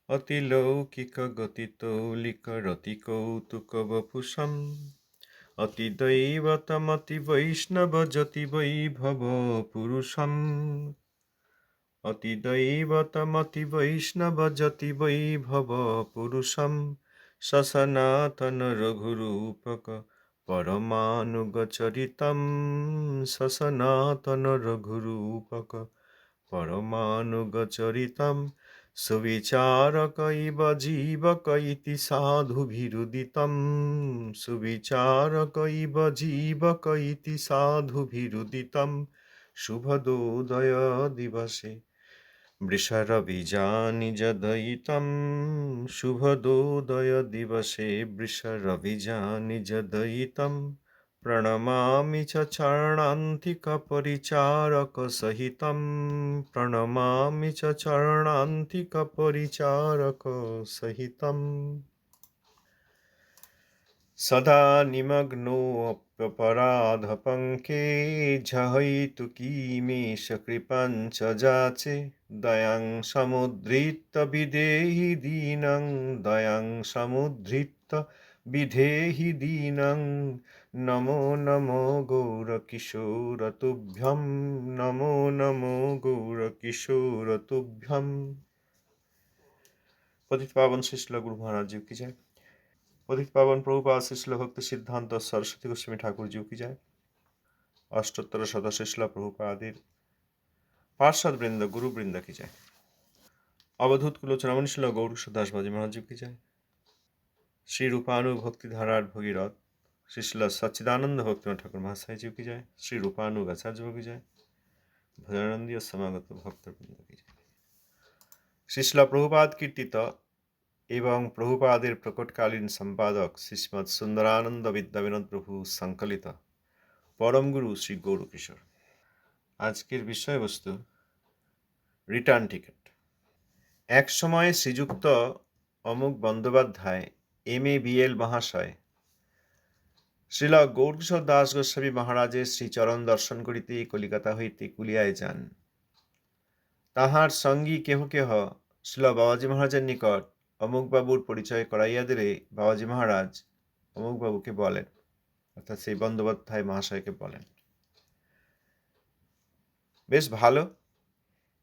अतिलौकिकगतितौलिकरतिकौतुकवपुषम् अतिदैवतमतिवैष्णवजति वैभवपुरुषम् अतिदैवतमतिवैष्णवजति वैभवपुरुषम् ससनातनरघुरूपक परमानुगचरितं ससनातनरघुरूपक परमानुगचरितं सुविचारक इव जीवक इति साधुभिरुदितं सुविचारक इव जीवक इति साधुभिरुदितं शुभदोदय दिवसे वृषरविजानिजदयितं शुभदोदय दिवसे वृषरविजानिजदयितं प्रणमामि च चरणान्तिकपरिचारकसहितं प्रणमामि च चरणान्तिकपरिचारकसहितम् सदा निमग्नोऽप्यपराधपङ्के झहैतुकी मे सकृपं च जाचे दयां समुद्धृत्य विधेहि दीनं दयां समुद्धृत्य विधेहि दीनं नमो नमो गौरकिशोरतुभ्यं नमो नमो गौरकिशोरतुभ्यं। पतित पावन श्री गुरु महाराज जी की जय। पतित पावन प्रभुपाद श्री भक्ति सिद्धांत सरस्वती गोस्वामी ठाकुर जी की जय। अष्टोत्तर सदस्य श्रील प्रभुपादेर पार्षद वृंद गुरु वृंद की जय। अवधूत कुलोचन श्रील गौर सुदास बाजी महाराज जी की जय। श्री रूपानु भक्ति धारार भगीरथ श्रील सच्चिदानंद भक्ति ठाकुर महाशय जी की जय। श्री रूपानु आचार्य की जय। भजनानंदी समागत भक्त वृंद की जय। श्रील प्रभुपाद कीर्तित एवं प्रभुपादेर प्रकटकालीन सम्पादक श्रीमद सुंदरानंद विद्याविनोद प्रभु संकलित परम गुरु श्री गौरकिशोर। आजकेर विषय वस्तु रिटार्न टिकेट। एक समय श्रीजुक्त अमुक बंदोपाध्याय MABL महाशय श्रील गौरकिशोर दास गोस्वामी महाराजेर श्रीचरण दर्शन करिते कलिकाता हईते कुलियाय जान। ताहार संगी केह केह श्रील बाबाजी महाराजेर निकट अमुक बाबुर परिचय कराइया दिले बाबाजी महाराज अमुक बाबूके बोलेन अर्थात सेई बंदोपाध्याय महाशयके बोलेन, बेश भालो,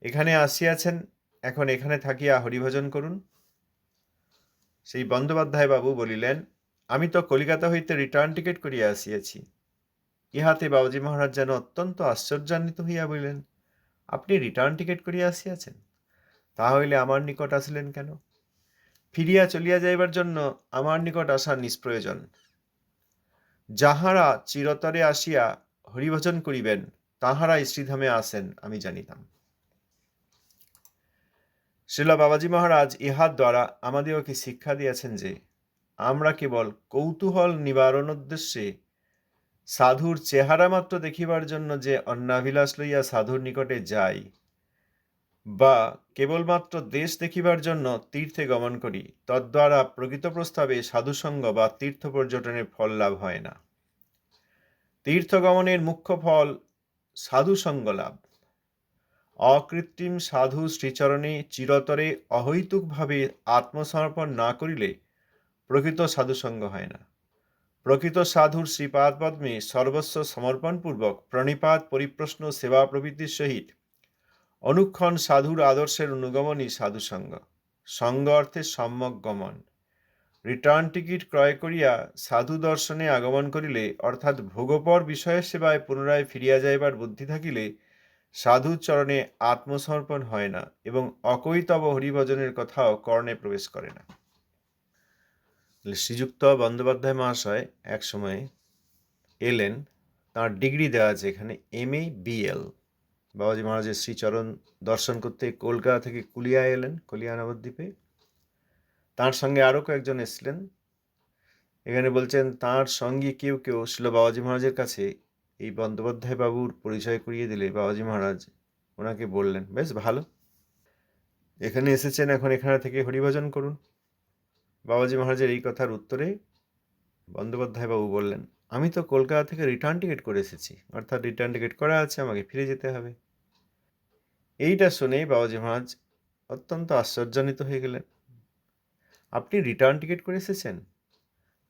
एखाने आसियाछेन, एखन एखाने थाकिया हरिभजन करुन। सेई बंदोपाध्याय बाबू बलिलेन, आमी तो कलिकाता हईते रिटार्न टिकेट करिया आसियाछि। इहाते बाबाजी महाराज जेन अत्यंत आश्चर्यान्वित हइया बलिलेन, आपनि रिटार्न टिकेट करिया आसियाछेन, ताहा हइले आमार निकट आसिलेन केन? फिरिया चलिया जाइबार जन्य आमार निकट आसा निष्प्रयोजन। যাহারা চিরতরে আসিয়া হরিভজন করিবেন তাহারাই শ্রীধামে আসেন আমি জানিতাম। শ্রীল বাবাজি মহারাজ ইহার দ্বারা আমাদিগকে শিক্ষা দিয়েছেন যে আমরা কেবল কৌতূহল নিবারণ উদ্দেশ্যে সাধুর চেহারা মাত্র দেখিবার জন্য যে অন্নাভিলাষ লইয়া সাধুর নিকটে যাই বা কেবলমাত্র দেশ দেখিবার জন্য তীর্থে গমন করি তদ্বারা প্রকৃত প্রস্তাবে সাধুসঙ্গ বা তীর্থ পর্যটনের ফল লাভ হয় না। तीर्थगमनेर मुख्य फल साधुसंग लाभ। अकृत्रिम साधु श्रीचरणे चिरतरे अहैतुक भावे आत्मसमर्पण ना करिले प्रकृत साधुसंग हय ना। प्रकृत साधुर श्रीपाद पद्मे सर्वस्व समर्पण पूर्वक प्रणिपात परिप्रश्न सेवा प्रभृतिर सहित अनुक्षण साधुर आदर्शेर अनुगमनई साधुसंग। संग अर्थे सम्यक गमन। रिटार्न टिकिट क्रय करिया साधु दर्शने आगमन करिले अर्थात भोगपर विषय सेवाय पुनराय फिरिया जाइबार बुद्धि थाकिले साधुर चरणे आत्मसमर्पण हय ना एवं अकैतव हरिभजनेर कथाओ कर्णे प्रवेश करे ना। श्रीजुक्त बंदोपाध्याय महाशय एक समय एलेन, तार डिग्री देওয়া আছে এখানে MABL। बाबाजी महाराजेर श्रीचरण दर्शन करते कलकाता থেকে कुलिया एलेन, कलिया नवद्वीपे। तार संगे आरो कयेकजन एसलेन। एखाने बोलছেন तार संगी केउ केउ श्रील बाबाजी महाराजेर काছে এই বন্দ্যোপাধ্যায় বাবুর পরিচয় করিয়ে দিলে বাবাজি মহারাজ ওনাকে বললেন, বেশ ভালো, এখানে এসেছেন, এখন এখানে থেকে হরিভজন করুন। বাবাজি মহারাজের এই কথার উত্তরে বন্দ্যোপাধ্যায় বাবু বললেন, আমি তো কলকাতা থেকে রিটার্ন টিকিট করে এসেছি, অর্থাৎ রিটার্ন টিকিট করা আছে, আমাকে ফিরে যেতে হবে। এইটা শুনেই বাবাজি মহারাজ অত্যন্ত আশ্চর্যান্বিত হয়ে গেলেন। আপনি রিটার্ন টিকিট করে এসেছেন,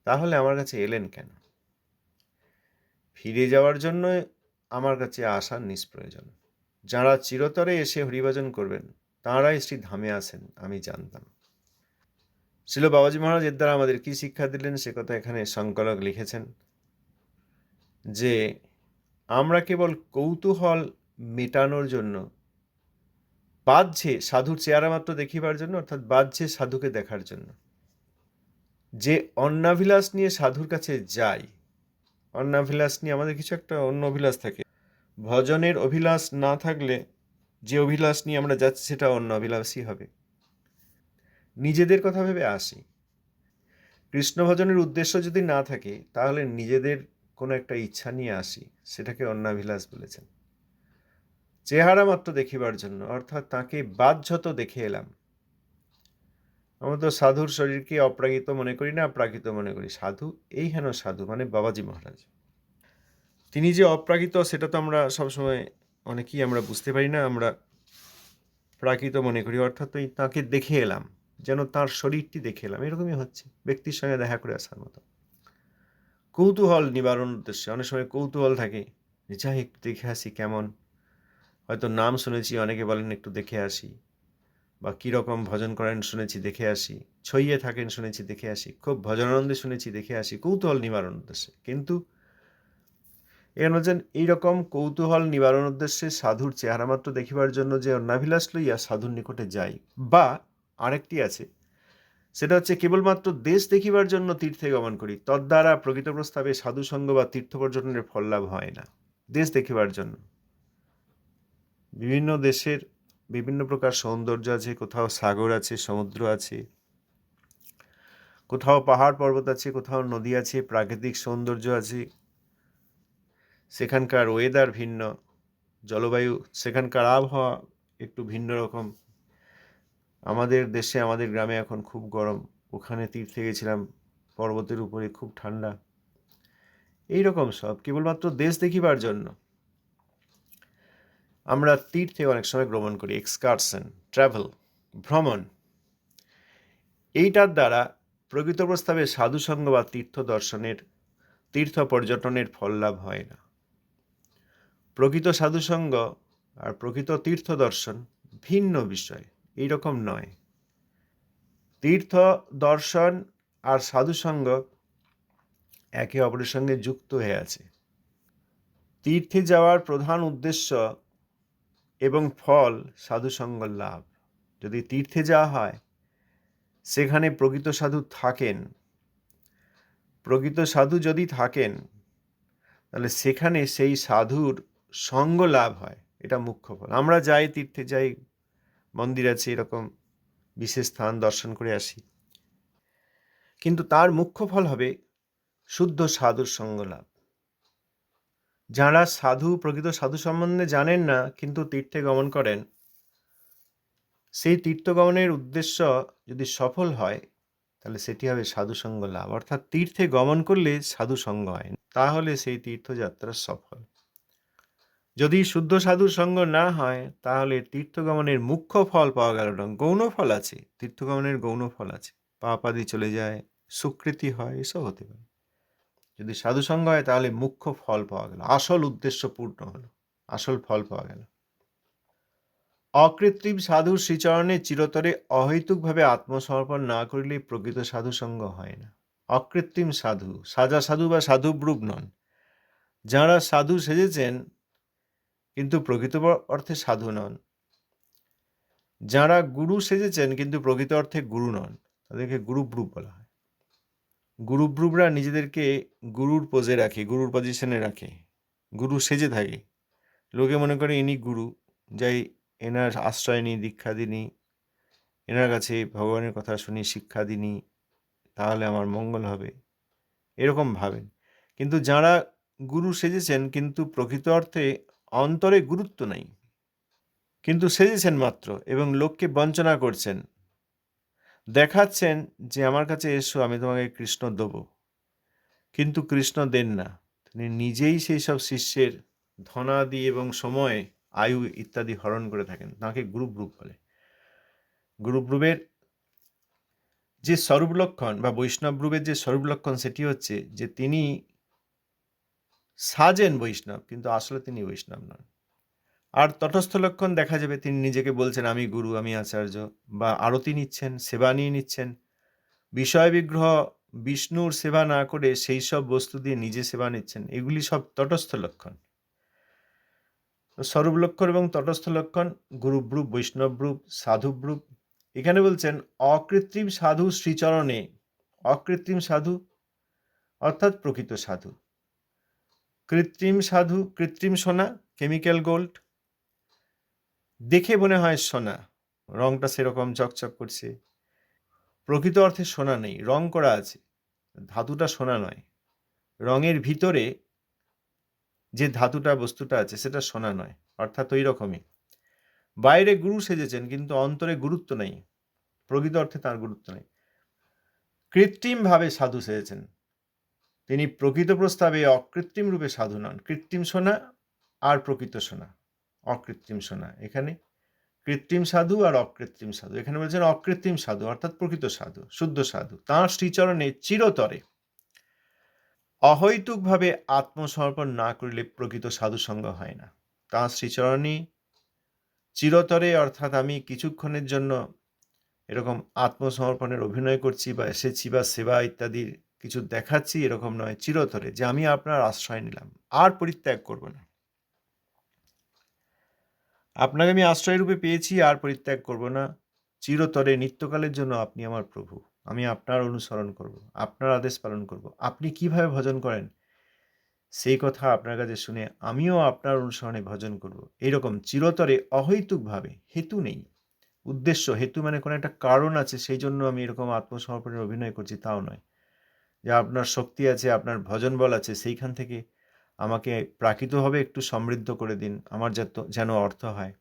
তাহলে আমার কাছে এলেন কেন? ফিরে যাওয়ার জন্য আমার কাছে আসার নিষ্প্রয়োজন। যাঁরা চিরতরে এসে হরিভজন করবেন, তাঁরাই শ্রী ধামে আসেন, আমি জানতাম। শ্রীল বাবাজী মহারাজ এর দ্বারা আমাদের কি শিক্ষা দিলেন সে কথা এখানে সংকলক লিখেছেন যে আমরা কেবল কৌতূহল মেটানোর জন্য, বাহ্যে সাধুর চেহারা মাত্র দেখিবার জন্য, অর্থাৎ বাহ্যে সাধুকে দেখার জন্য যে অন্নাভিলাষ নিয়ে সাধুর কাছে যাই, অন্নাভিলাষ নিয়ে আমাদের কিছু একটা অন্য অভিলাষ থাকে। ভজনের অভিলাষ না থাকলে যে অভিলাষ নিয়ে আমরা যাচ্ছি সেটা অন্য অভিলাষই হবে। নিজেদের কথা ভেবে আসি। কৃষ্ণ ভজনের উদ্দেশ্য যদি না থাকে তাহলে নিজেদের কোনো একটা ইচ্ছা নিয়ে আসি, সেটাকে অন্নাভিলাষ বলেছেন। চেহারা মাত্র দেখিবার জন্য, অর্থাৎ তাকে বাহ্যত দেখে এলাম। আমরা তো সাধুর শরীরকে অপ্রাকৃত মনে করি না, প্রাকৃত মনে করি। সাধু এই হেন সাধু মানে বাবাজি মহারাজ, তিনি যে অপ্রাকৃত সেটা তো আমরা সবসময় অনেকেই আমরা বুঝতে পারি না, আমরা প্রাকৃত মনে করি। অর্থাৎ ওই তাকে দেখে এলাম, যেন তার শরীরটি দেখে এলাম, এরকমই হচ্ছে ব্যক্তির সঙ্গে দেখা করে আসার মতো। কৌতূহল নিবারণ উদ্দেশ্যে অনেক সময় কৌতূহল থাকে, যাই একটু দেখে আসি কেমন, হয়তো নাম শুনেছি, অনেকে বলেন একটু দেখে আসি, বা কীরকম ভজন করেন শুনেছি দেখে আসি, ছইয়ে থাকেন শুনেছি দেখে আসি, খুব ভজনানন্দে শুনেছি দেখে আসি, কৌতূহল নিবারণ উদ্দেশ্যে। কিন্তু এখানে বলছেন এইরকম কৌতূহল নিবারণ উদ্দেশ্যে সাধুর চেহারা মাত্র দেখিবার জন্য যে অন্নাভিলাষ লইয়া সাধুর নিকটে যাই, বা আরেকটি আছে, সেটা হচ্ছে কেবলমাত্র দেশ দেখিবার জন্য তীর্থে গমন করি, তদ্বারা প্রকৃত প্রস্তাবে সাধুসঙ্গ বা তীর্থ পর্যটনের ফল লাভ হয় না। দেশ দেখিবার জন্য বিভিন্ন দেশের বিভিন্ন প্রকার সৌন্দর্য আছে, কোথাও সাগর আছে, সমুদ্র আছে, কোথাও পাহাড় পর্বত আছে, কোথাও নদী আছে, প্রাকৃতিক সৌন্দর্য আছে, সেখানকার ওয়েদার ভিন্ন, জলবায়ু, সেখানকার আবহাওয়া একটু ভিন্ন রকম। আমাদের দেশে আমাদের গ্রামে এখন খুব গরম, ওখানে তীর্থে গেছিলাম, পর্বতের উপরে খুব ঠান্ডা। এইরকম সব কেবলমাত্র দেশ দেখিবার জন্য আমরা তীর্থে অনেক সময় ভ্রমণ করি, এক্সকারশন, ট্রাভেল, ভ্রমণ। এইটার দ্বারা প্রকৃত প্রস্তাবে সাধুসঙ্গ বা তীর্থ দর্শনের, তীর্থ পর্যটনের ফল লাভ হয় না। প্রকৃত সাধুসঙ্গ আর প্রকৃত তীর্থ দর্শন ভিন্ন বিষয়, এইরকম নয়। তীর্থ দর্শন আর সাধুসঙ্গ একে অপরের সঙ্গে যুক্ত হয়ে আছে। তীর্থে যাওয়ার প্রধান উদ্দেশ্য এবং ফল সাধুসঙ্গ লাভ। যদি তীর্থে যাওয়া হয়, সেখানে প্রকৃত সাধু থাকেন, প্রকৃত সাধু যদি থাকেন তাহলে সেখানে সেই সাধুর সঙ্গ লাভ হয়, এটা মুখ্য ফল। আমরা যাই, তীর্থে যাই, মন্দির আছে, এরকম বিশেষ স্থান দর্শন করে আসি, কিন্তু তার মুখ্য ফল হবে শুদ্ধ সাধুর সঙ্গ লাভ। যারা সাধু, প্রকৃত সাধু সম্বন্ধে জানেন না কিন্তু তীর্থে গমন করেন, সেই তীর্থগমনের উদ্দেশ্য যদি সফল হয় তাহলে সেটি হবে সাধুসঙ্গ লাভ। অর্থাৎ তীর্থে গমন করলে সাধুসঙ্গ হয়, তাহলে সেই তীর্থযাত্রা সফল। যদি শুদ্ধ সাধুর সঙ্গ না হয় তাহলে তীর্থগমনের মুখ্য ফল পাওয়া গেল না, গৌণ ফল আছে, তীর্থগমনের গৌণ ফল আছে, পাপাদি চলে যায়, সুকৃতি হয়, এসব হতে পারে। যদি সাধুসঙ্গ হয় তাহলে মুখ্য ফল পাওয়া গেল, আসল উদ্দেশ্য পূর্ণ হলো, আসল ফল পাওয়া গেল। অকৃত্রিম সাধুর শ্রীচরণে চিরতরে অহৈতুকভাবে আত্মসমর্পণ না করিলে প্রকৃত সাধুসঙ্গ হয় না। অকৃত্রিম সাধু, সাজা সাধু বা সাধুব্রূপ নন। যাঁরা সাধু সেজেছেন কিন্তু প্রকৃত অর্থে সাধু নন, যাঁরা গুরু সেজেছেন কিন্তু প্রকৃত অর্থে গুরু নন, তাদেরকে গুরুব্রূপ বলা হয়। গুরুব্রূপরা নিজেদেরকে গুরুর পোজে রাখে, গুরুর পজিশনে রাখে, গুরু সেজে থাকে। লোকে মনে করে ইনি গুরু, যাই এনার আশ্রয় নিই, দীক্ষা দিনি, এনার কাছে ভগবানের কথা শুনি, শিক্ষা দিনি, তাহলে আমার মঙ্গল হবে, এরকম ভাবেন। কিন্তু যারা গুরু সেজেছেন কিন্তু প্রকৃত অর্থে অন্তরে গুরুত্ব নেই, কিন্তু সেজেছেন মাত্র এবং লোককে বঞ্চনা করছেন, দেখাচ্ছেন যে আমার কাছে এসো, আমি তোমাকে কৃষ্ণ দেব, কিন্তু কৃষ্ণ দেন না। তিনি নিজেই সেই সব শিষ্যের ধনাদি এবং সময়, আয়ু ইত্যাদি হরণ করে থাকেন, তাকে গুরুব্রূপ বলে। গুরুব্রূপের যে স্বরূপ লক্ষণ বা বৈষ্ণব রূপের যে স্বরূপ লক্ষণ সেটি হচ্ছে যে তিনি সাজেন বৈষ্ণব, কিন্তু আসলে তিনি বৈষ্ণব নন। আর তটস্থ লক্ষণ দেখা যাবে তিনি নিজেকে বলছেন আমি গুরু, আমি আচার্য, বা আরতি নিচ্ছেন, সেবা নিয়ে নিচ্ছেন, বিষয় বিগ্রহ বিষ্ণুর সেবা না করে সেই সব বস্তু দিয়ে নিজে সেবা নিচ্ছেন। এগুলি সব তটস্থ লক্ষণ। স্বরূপ লক্ষণ এবং তটস্থ লক্ষণ, গুরুব্রূপ, বৈষ্ণবরূপ, সাধুব্রূপ। এখানে বলছেন অকৃত্রিম সাধু শ্রীচরণে, অকৃত্রিম সাধু অর্থাৎ প্রকৃত সাধু। কৃত্রিম সাধু, কৃত্রিম সোনা, কেমিক্যাল গোল্ড, দেখে মনে হয় সোনা, রংটা সেরকম চকচক করছে, প্রকৃত অর্থে সোনা নেই, রং করা আছে, ধাতুটা সোনা নয়, রঙের ভিতরে যে ধাতুটা বস্তুটা আছে সেটা সোনা নয়, অর্থাৎ ওই রকমই। বাইরে গুরু সেজেছেন কিন্তু অন্তরে গুরুত্ব নেই, প্রকৃত অর্থে তার গুরুত্ব নেই, কৃত্রিমভাবে সাধু সেজেছেন। তিনি প্রকৃত প্রস্তাবে অকৃত্রিম রূপে সাধু নন। কৃত্রিম সোনা আর প্রকৃত সোনা, অকৃত্রিম সোনা। এখানে কৃত্রিম সাধু আর অকৃত্রিম সাধু। এখানে বলছেন অকৃত্রিম সাধু অর্থাৎ প্রকৃত সাধু, শুদ্ধ সাধু। তাঁর শ্রীচরণে চিরতরে অহৈতুকভাবে আত্মসমর্পণ না করিলে প্রকৃত সাধু সঙ্গ হয় না। তাঁর শ্রীচরণে চিরতরে, অর্থাৎ আমি কিছুক্ষণের জন্য এরকম আত্মসমর্পণের অভিনয় করছি বা এসেছি বা সেবা ইত্যাদির কিছু দেখাচ্ছি, এরকম নয়। চিরতরে যে আমি আপনার আশ্রয় নিলাম, আর পরিত্যাগ করব না। আপনাকে আমি আশ্রয় রূপে পেয়েছি, আর পরিত্যাগ করব না। চিরতরে নিত্যকালের জন্য আপনি আমার প্রভু, আমি আপনার অনুসরণ করব, আপনার আদেশ পালন করব। আপনি কিভাবে ভজন করেন সেই কথা আপনার কাছে শুনে আমিও আপনার অনুসরণে ভজন করব। এইরকম চিরতরে অহৈতুকভাবে, হেতু নেই, উদ্দেশ্য, হেতু মানে কোনো একটা কারণ আছে সেই জন্য আমি এরকম আত্মসমর্পণের অভিনয় করছি, তাও নয়। যে আপনার শক্তি আছে, আপনার ভজন বল আছে, সেইখান থেকে আমাকে প্রাকৃতভাবে একটু সমৃদ্ধ করে দিন, আমার যেন অর্থ হয়,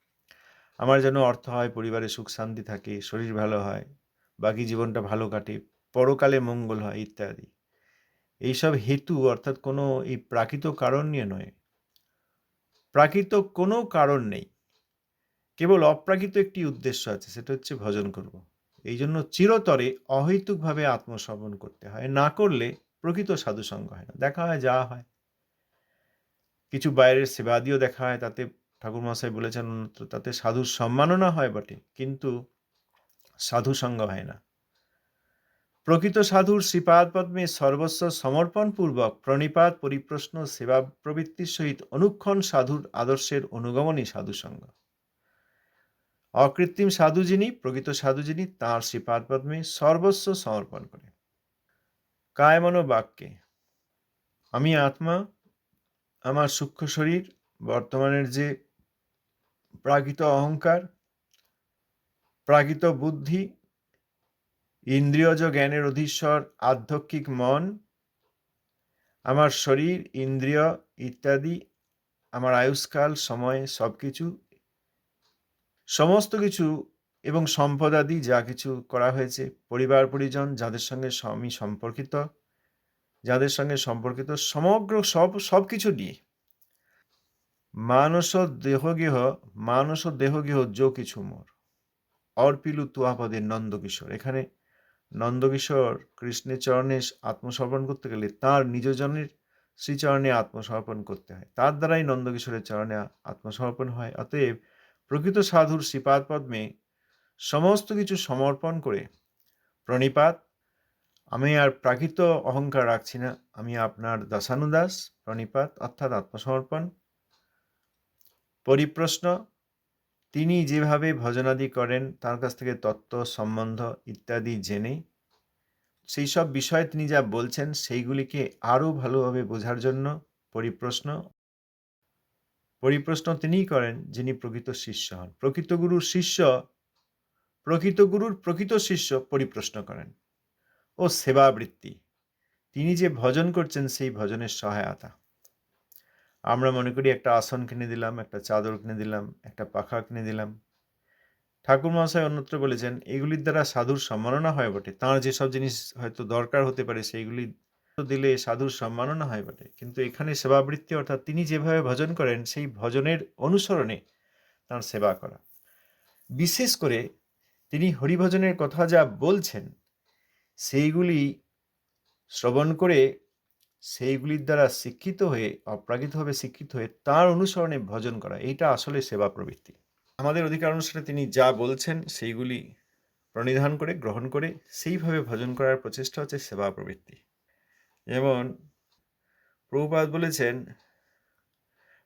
আমার যেন অর্থ হয়, পরিবারে সুখ শান্তি থাকে, শরীর ভালো হয়, বাকি জীবনটা ভালো কাটে, পরকালে মঙ্গল হয় ইত্যাদি। এইসব হেতু অর্থাৎ কোনো এই প্রাকৃত কারণ নিয়ে নয়। প্রাকৃত কোনো কারণ নেই, কেবল অপ্রাকৃত একটি উদ্দেশ্য আছে, সেটা হচ্ছে ভজন করব। এই জন্য চিরতরে অহৈতুকভাবে আত্মসমর্পণ করতে হয়, না করলে প্রকৃত সাধুসঙ্গ হয় না। দেখা হয় যা হয়, কিছু বাইরের সেবাদিও দেখা হয়, তাতে ঠাকুরমশাই বলেছেন তাতে সাধুর সম্মাননা হয় বটে, কিন্তু সাধুসঙ্গ হয় না। প্রকৃত সাধুর শ্রীপাদ পদ্মে সর্বস্ব সমর্পণপূর্বক প্রণিপাত, পরিপ্রশ্ন, সেবা প্রবৃত্তির সহিত অনুক্ষণ সাধুর আদর্শের অনুগমনই সাধুসঙ্গ। অকৃত্রিম সাধু যিনি, প্রকৃত সাধু যিনি, তাঁর শ্রীপাদ পদ্মে সর্বস্ব সমর্পণ করে। কায় মনো বাক্যে আমি আত্মা, আমার সূক্ষ্ম শরীর, বর্তমানের যে প্রাকৃত অহংকার, প্রাকৃত বুদ্ধি, ইন্দ্রিয়জ জ্ঞানের অধীশ্বর আধ্যাত্মিক মন, আমার শরীর, ইন্দ্রিয় ইত্যাদি, আমার আয়ুষ্কাল, সময়, সবকিছু, সমস্ত কিছু এবং সম্পদাদি যা কিছু করা হয়েছে, পরিবার পরিজন যাদের সঙ্গে আমি সম্পর্কিত, যাদের সঙ্গে সম্পর্কিত, সমগ্র সব কিছু নিয়ে মানস দেহগেহ যো কিছু মোর অর্পিলু তুয়াপদে নন্দকিশোর। এখানে নন্দকিশোর কৃষ্ণের চরণে আত্মসমর্পণ করতে গেলে তাঁর নিজজনের শ্রীচরণে আত্মসমর্পণ করতে হয়, তার দ্বারাই নন্দকিশোরের চরণে আত্মসমর্পণ হয়। অতএব প্রকৃত সাধুর শ্রীপাদ পদ্মে সমস্ত কিছু সমর্পণ করে প্রণিপাত, আমি আর প্রাকৃত অহংকার রাখছি না, আমি আপনার দাসানুদাস, প্রণিপাত অর্থাৎ আত্মসমর্পণ, পরিপ্রশ্ন, তিনি যেভাবে ভজনাদি করেন তার কাছ থেকে তত্ত্ব সম্বন্ধ ইত্যাদি জেনে সেই সব বিষয়ে তিনি যা বলছেন সেইগুলিকে আরও ভালোভাবে বোঝার জন্য পরিপ্রশ্ন। পরিপ্রশ্ন তিনিই করেন যিনি প্রকৃত শিষ্য হন। প্রকৃত গুরুর প্রকৃত শিষ্য পরিপ্রশ্ন করেন। ও সেবাবৃত্তি, তিনি যে ভজন করছেন সেই ভজনের সহায়তা। আমরা মনে করি একটা আসন কিনে দিলাম, একটা চাদর কিনে দিলাম, একটা পাখা কিনে দিলাম। ঠাকুর মহাশয় অন্যত্র বলেছেন এগুলির দ্বারা সাধুর সম্মাননা হয় বটে, তাঁর যেসব জিনিস হয়তো দরকার হতে পারে সেইগুলি দিলে সাধুর সম্মাননা হয় বটে, কিন্তু এখানে সেবাবৃত্তি অর্থাৎ তিনি যেভাবে ভজন করেন সেই ভজনের অনুসরণে তাঁর সেবা করা। বিশেষ করে তিনি হরিভজনের কথা যা বলছেন সেইগুলি শ্রবণ করে সেইগুলির দ্বারা শিক্ষিত হয়ে, অপ্রাকৃতভাবে শিক্ষিত হয়ে তার অনুসরণে ভজন করা, এইটা আসলে সেবা প্রবৃত্তি। আমাদের অধিকার অনুসারে তিনি যা বলছেন সেইগুলি প্রণিধান করে, গ্রহণ করে সেইভাবে ভজন করার প্রচেষ্টা হচ্ছে সেবা প্রবৃত্তি। যেমন প্রভুপাদ বলেছেন,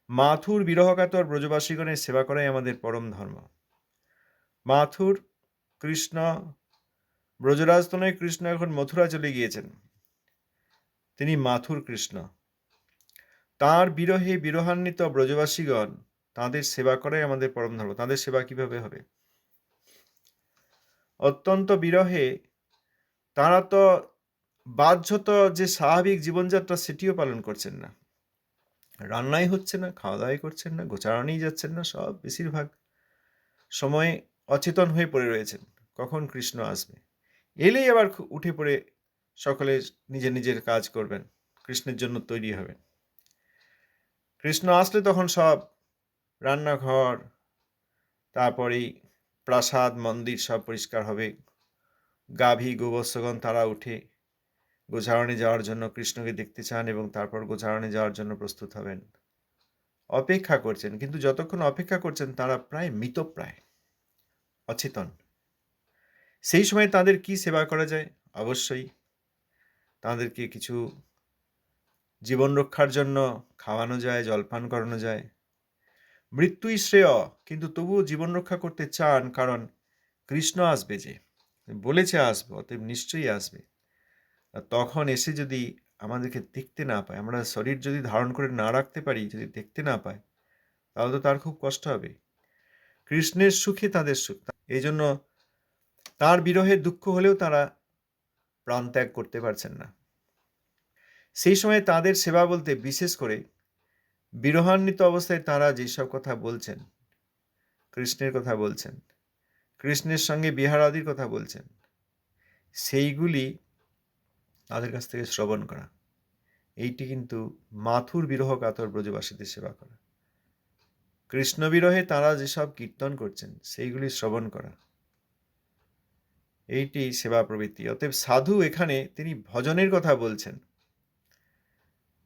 মাথুর বিরহকাতর ব্রজবাসীগণের সেবা করাই আমাদের পরম ধর্ম। মাথুর কৃষ্ণ, ব্রজরাজ তো নয়, কৃষ্ণ এখন মথুরা চলে গিয়েছেন, তিনি মাথুর কৃষ্ণ। তাঁর বিরহে বিরহান্বিত ব্রজবাসীগণ, তাঁদের সেবা করাই আমাদের পরম ধর্ম। তাঁদের সেবা কিভাবে হবে? অত্যন্ত বিরহে তাঁরা তো বাহ্যত যে স্বাভাবিক জীবনযাত্রা সেটিও পালন করছেন না, রান্নাই হচ্ছে না, খাওয়া দাওয়াই করছেন না, গোচারণেই যাচ্ছেন না, সব বেশিরভাগ সময় অচেতন হয়ে পড়ে রয়েছেন। কখন কৃষ্ণ আসবে? এলেই আবার উঠে পড়ে সকলে নিজের নিজের কাজ করবেন, কৃষ্ণের জন্য তৈরি হবেন। কৃষ্ণ আসলে তখন সব রান্নাঘর, তারপরেই প্রাসাদ মন্দির সব পরিষ্কার হবে, গাভী গোবৎসগণ তারা উঠে গোচারণে যাওয়ার জন্য কৃষ্ণকে দেখতে চান এবং তারপর গোচারণে যাওয়ার জন্য প্রস্তুত হবেন। অপেক্ষা করছেন, কিন্তু যতক্ষণ অপেক্ষা করছেন তারা প্রায় মৃতপ্রায়, অচেতন। সেই সময় তাদের কি সেবা করা যায়? অবশ্যই তাদেরকে কিছু জীবন রক্ষার জন্য খাওয়ানো যায়, জলপান করানো যায়। মৃত্যুই শ্রেয়, কিন্তু তবুও জীবন রক্ষা করতে চান, কারণ কৃষ্ণ আসবে, যে বলেছে আসবে, অতএব নিশ্চয়ই আসবে। আর তখন এসে যদি আমাদেরকে দেখতে না পায়, আমরা শরীর যদি ধারণ করে না রাখতে পারি, যদি দেখতে না পায়, তাহলে তো তার খুব কষ্ট হবে। কৃষ্ণের সুখে তাদের সুখ, এই জন্য তাঁর বিরহের দুঃখ হলেও তারা প্রাণ ত্যাগ করতে পারছেন না। সেই সময় তাদের সেবা বলতে বিশেষ করে বিরহান্বিত অবস্থায় তারা যেসব কথা বলছেন, কৃষ্ণের কথা বলছেন, কৃষ্ণের সঙ্গে বিহারাদির কথা বলছেন, সেইগুলি তাদের কাছ থেকে শ্রবণ করা, এইটি কিন্তু মাথুর বিরহ কাতর ব্রজবাসীদের সেবা করা। কৃষ্ণ বিরহে তারা যেসব কীর্তন করছেন সেইগুলি শ্রবণ করা, এইটি সেবা প্রবৃত্তি। অতএব সাধু এখানে তিনি ভজনের কথা বলছেন,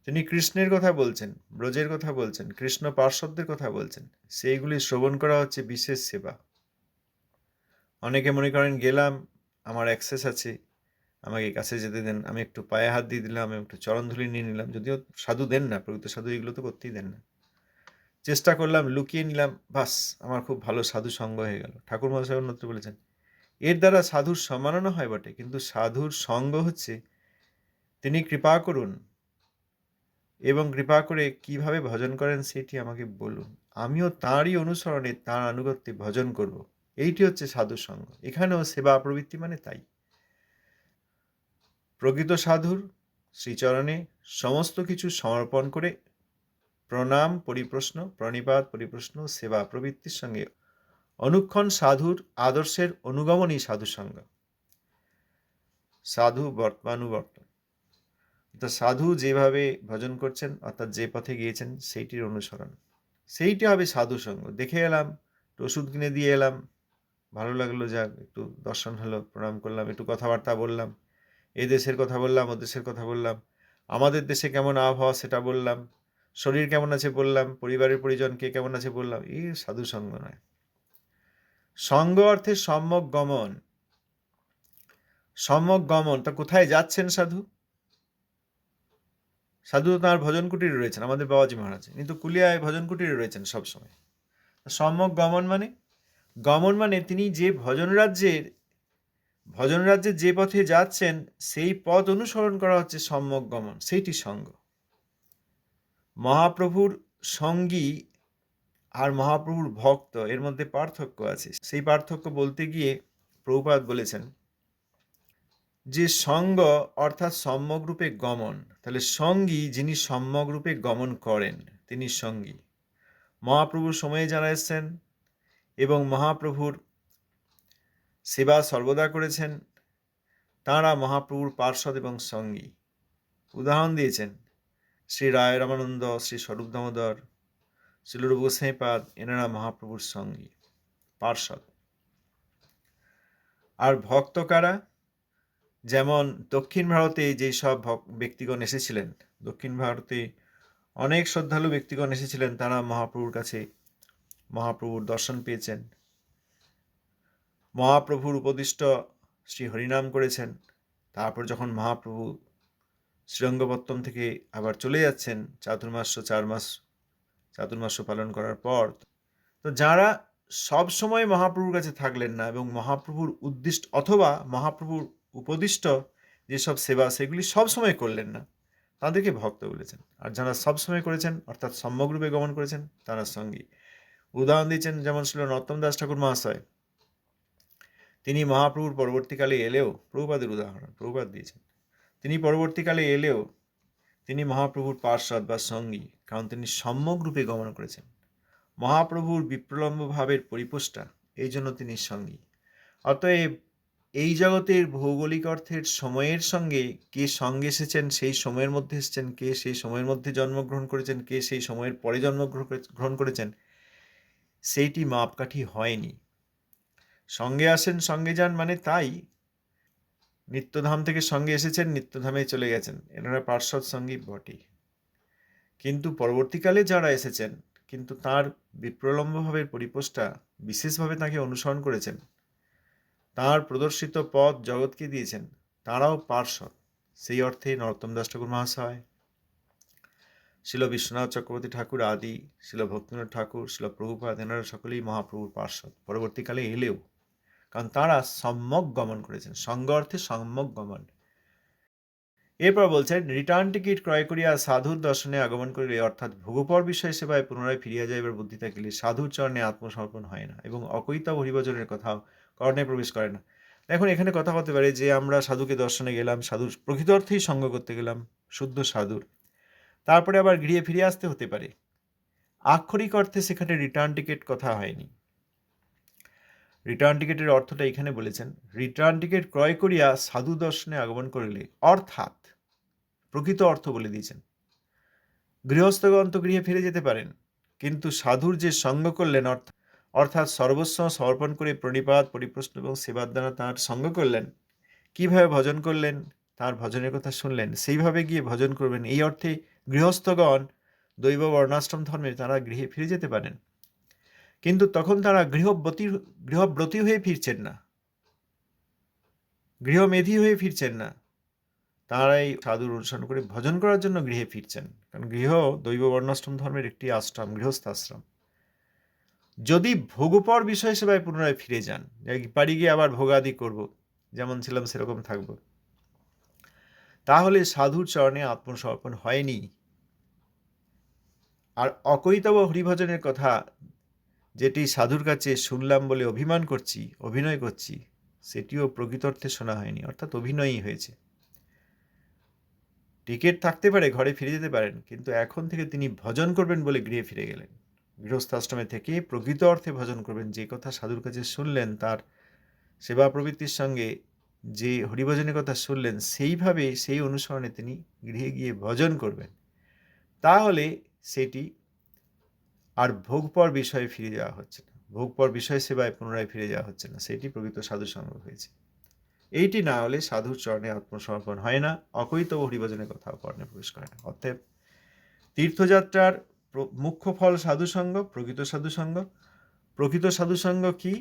তিনি কৃষ্ণের কথা বলছেন, ব্রজের কথা বলছেন, কৃষ্ণ পার্শ্বদের কথা বলছেন, সেইগুলি শ্রবণ করা হচ্ছে বিশেষ সেবা। অনেকে মনে করেন গেলাম, আমার অ্যাক্সেস আছে, আমাকে কাছে যেতে দেন, আমি একটু পায়ে হাত দিয়ে দিলাম, আমি একটু চরণধুলি নিয়ে নিলাম, যদিও সাধু দেন না, প্রকৃত সাধু এগুলো তো করতেই দেন না। চেষ্টা করলাম, লুকিয়ে নিলাম, বাস আমার খুব ভালো সাধু সঙ্গ হয়ে গেল। ঠাকুর মহাশয় অন্যত্র বলেছেন, এর দ্বারা সাধুর সম্মাননা হয় বটে, কিন্তু সাধুর সঙ্গ হচ্ছে তিনি কৃপা করুন এবং কৃপা করে কিভাবে ভজন করেন সেটি আমাকে বলুন, আমিও তাঁরই অনুসরণে, তাঁর আনুগত্যে ভজন করব। এইটি হচ্ছে সাধুর সঙ্গ। এখানেও সেবা প্রবৃত্তি মানে তাই। প্রকৃত সাধুর শ্রীচরণে সমস্ত কিছু সমর্পণ করে প্রণাম পরিপ্রশ্ন, প্রণিপাত পরিপ্রশ্ন, সেবা প্রবৃত্তির সঙ্গে অনুক্ষণ সাধুর আদর্শের অনুগমনই সাধু সঙ্গ। সাধু বর্তমানুবর্তন, অর্থাৎ সাধু যেভাবে ভজন করছেন, অর্থাৎ যে পথে গিয়েছেন সেইটির অনুসরণ, সেইটি হবে সাধু সঙ্গ। দেখে এলাম, একটু ওষুধ কিনে দিয়ে এলাম, ভালো লাগলো, যাক একটু দর্শন হলো, প্রণাম করলাম, একটু কথাবার্তা বললাম, এ দেশের কথা বললাম, ও দেশের কথা বললাম, আমাদের দেশে কেমন আবহাওয়া সেটা বললাম, শরীর কেমন আছে বললাম, পরিবারের পরিজন কে কেমন আছে বললাম, এই সাধু সঙ্গ নয়। সঙ্গ অর্থে সম্যক গমন। সম্যক গমন, তা কোথায় যাচ্ছেন সাধু? সাধু তো তাঁর ভজন কুটিরে রয়েছেন, আমাদের বাবাজি মহারাজ কিন্তু কুলিয়ায় ভজন কুটিরে রয়েছেন সবসময়। সম্যক গমন মানে, গমন মানে তিনি যে ভজন রাজ্যে যে পথে যাচ্ছেন সেই পথ অনুসরণ করা হচ্ছে সম্যক গমন, সেইটি সঙ্গ। মহাপ্রভুর সঙ্গী আর মহাপ্রভুর ভক্ত, এর মধ্যে পার্থক্য আছে। সেই পার্থক্য বলতে গিয়ে প্রভুপাদ বলেছেন যে সঙ্গ অর্থাৎ সম্যকরূপে গমন, তাহলে সঙ্গী যিনি সম্যকরূপে গমন করেন তিনি সঙ্গী। মহাপ্রভুর সময়ে যারা এসছেন এবং মহাপ্রভুর সেবা সর্বদা করেছেন, তাঁরা মহাপ্রভুর পার্ষদ এবং সঙ্গী। উদাহরণ দিয়েছেন শ্রী রায় রামানন্দ, শ্রী স্বরূপ দামোদর, শিলরূপ গোস্বামীপাদ, এনারা মহাপ্রভুর সঙ্গী, পার্ষদ। আর ভক্ত কারা? যেমন দক্ষিণ ভারতে যেই সব ব্যক্তিগণ এসেছিলেন, দক্ষিণ ভারতে অনেক শ্রদ্ধালু ব্যক্তিগণ এসেছিলেন, তারা মহাপ্রভুর কাছে মহাপ্রভুর দর্শন পেয়েছেন, মহাপ্রভুর উপদিষ্ট শ্রী হরিনাম করেছেন। তারপর যখন মহাপ্রভু শ্রীরঙ্গপত্তম থেকে আবার চলে যাচ্ছেন চাতুর্মাস্য পালন করার পর, তো যারা সব সময় মহাপ্রভুর কাছে থাকলেন না এবং মহাপ্রভুর উদ্দিষ্ট অথবা মহাপ্রভুর উপদিষ্ট যেসব সেবা সেগুলি সব সময় করলেন না, তাদেরকে ভক্ত বলেছেন। আর যারা সব সময় করেছেন অর্থাৎ সম্যকরূপে গমন করেছেন, তারা সঙ্গী। উদাহরণ দিয়েছেন যেমন ছিল নরোত্তম দাস ঠাকুর মহাশয়। তিনি মহাপ্রভুর পরবর্তীকালে এলেও, প্রভুপাদের উদাহরণ প্রভুপাদ দিয়েছেন, তিনি পরবর্তীকালে এলেও তিনি মহাপ্রভুর পার্ষদ বা সঙ্গী, কারণ তিনি সম্যক রূপে গমন করেছেন। মহাপ্রভুর বিপ্রলম্ব ভাবের পরিপোষ্টা, এই জন্য তিনি সঙ্গী। অতএব এই জগতের ভৌগোলিক অর্থের সময়ের সঙ্গে কে সঙ্গে এসেছেন, সেই সময়ের মধ্যে এসেছেন, কে সেই সময়ের মধ্যে জন্মগ্রহণ করেছেন, কে সেই সময়ের পরে জন্মগ্রহণ করেছেন, সেইটি মাপকাঠি হয়নি। সঙ্গে আসেন সঙ্গে যান মানে তাই নিত্যধাম থেকে সঙ্গে এসেছেন, নিত্যধামে চলে গেছেন, এনারা পার্শ্বদ সঙ্গী বটে। কিন্তু পরবর্তীকালে যারা এসেছেন, কিন্তু তার বিপ্রলম্বভাবের পরিপোষ্টা বিশেষভাবে তাকে অনুসরণ করেছেন, তার প্রদর্শিত পথ জগৎকে দিয়েছেন, তারাও পার্শ্বদ। সেই অর্থে নরোত্তম দাস ঠাকুর মহাশয়, শিল বিশ্বনাথ চক্রবর্তী ঠাকুর আদি, শিল ভক্তিনাথ ঠাকুর, শিল প্রভুপাদ, এনারা সকলেই মহাপ্রভুর পার্শ্বদ পরবর্তীকালে এলেও, কারণ তারা সম্যক গমন করেছেন। সঙ্গ অর্থে সম্যক গমন। এরপর বলছেন, রিটার্ন টিকিট ক্রয় করিয়া সাধুর দর্শনে আগমন করিলে, অর্থাৎ ভোগপর বিষয় সেবায় পুনরায় ফিরিয়া যাইবার বুদ্ধি থাকিলে সাধুর চরণে আত্মসমর্পণ হয় না এবং অকৈতব হরিভজনের কথাও কর্ণে প্রবেশ করে না। এখন এখানে কথা হতে পারে যে আমরা সাধুকে দর্শনে গেলাম, সাধুর প্রকৃত অর্থেই সঙ্গ করতে গেলাম, শুদ্ধ সাধুর, তারপরে আবার গৃহে ফিরে আসতে হতে পারে। আক্ষরিক অর্থে সেখানে রিটার্ন টিকিট কথা হয়নি। রিটার্ন টিকিটের অর্থটা এখানে বলেছেন, রিটার্ন টিকিট ক্রয় করিয়া সাধু দর্শনে আগমন করিলে, অর্থাৎ প্রকৃত অর্থ বলে দিয়েছেন, গৃহস্থগণ তো গৃহে ফিরে যেতে পারেন, কিন্তু সাধুর যে সঙ্গ করলেন, অর্থাৎ সর্বস্ব সমর্পণ করে প্রণিপাত পরিপ্রশ্ন এবং সেবার দ্বারা তাঁর সঙ্গ করলেন, কিভাবে ভজন করলেন, তার ভজনের কথা শুনলেন, সেইভাবে গিয়ে ভজন করবেন, এই অর্থে গৃহস্থগণ দৈব বর্ণাশ্রম ধর্মের তারা গৃহে ফিরে যেতে পারেন, কিন্তু তখন তারা গৃহব্রতী হয়ে ফিরছেন না, গৃহমেধী হয়ে ফিরছেন না, তারাই সাধুর অনুসরণ করে ভজন করার জন্য গৃহে ফিরছেন। কারণ গৃহ দৈব বর্ণাশ্রম ধর্মের একটি আশ্রম, গৃহস্থাশ্রম। যদি ভোগপর বিষয় সেবায় পুনরায় ফিরে যান, বাড়ি গিয়ে আবার ভোগাদি করব, যেমন ছিলাম সেরকম থাকব, তাহলে সাধুর চরণে আত্মসমর্পণ হয়নি। আর অকৈতব হরিভজনের কথা, যেটি সাধুর কাছে শুনলাম বলে অভিনয় করছি, সেটিও প্রকৃত অর্থে শোনা হয়নি, অর্থাৎ অভিনয়ই হয়েছে। টিকিট থাকতে পারে, ঘরে ফিরে যেতে পারেন, কিন্তু এখন থেকে তিনি ভজন করবেন বলে গৃহে ফিরে গেলেন। গৃহস্থাশ্রমে থেকে প্রকৃত অর্থে ভজন করবেন, যে কথা সাধুর কাছে শুনলেন, তার সেবা প্রবৃত্তির সঙ্গে যে হরিভজনের কথা শুনলেন, সেইভাবে সেই অনুসরণে তিনি গৃহে গিয়ে ভজন করবেন। তাহলে সেটি আর ভোগপর বিষয়ে ফিরে যাওয়া হচ্ছে না, ভোগপর বিষয় সেবায় পুনরায় ফিরে যাওয়া হচ্ছে না, সেটি প্রকৃত সাধু সঙ্গ হয়েছে। এইটি না হলে সাধুর চরণে আত্মসমর্পণ হয় না, অকৈতব হরিভজনের কথাও কর্ণে প্রবেশ করে না। অতএব তীর্থযাত্রার মুখ্য ফল সাধুসঙ্গ, প্রকৃত সাধুসঙ্গ। প্রকৃত সাধুসঙ্গ কি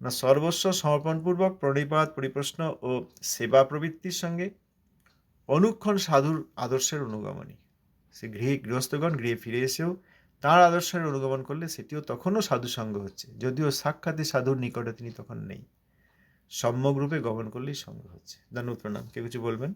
না, সর্বস্ব সমর্পণপূর্বক প্রণিপাত পরিপ্রশ্ন ও সেবা প্রবৃত্তির সঙ্গে অনুক্ষণ সাধুর আদর্শের অনুগমনই। সে গৃহস্থগণ গৃহে ফিরে এসেও তাঁর আদর্শের অনুগমন করলে সেটিও তখনও সাধুসঙ্গ হচ্ছে, যদিও সাক্ষাতে সাধুর নিকটে তিনি তখন নেই, সম্যক রূপে গমন করলেই সঙ্গ হচ্ছে। ধন্যবাদ, প্রণাম। কেউ কিছু বলবেন?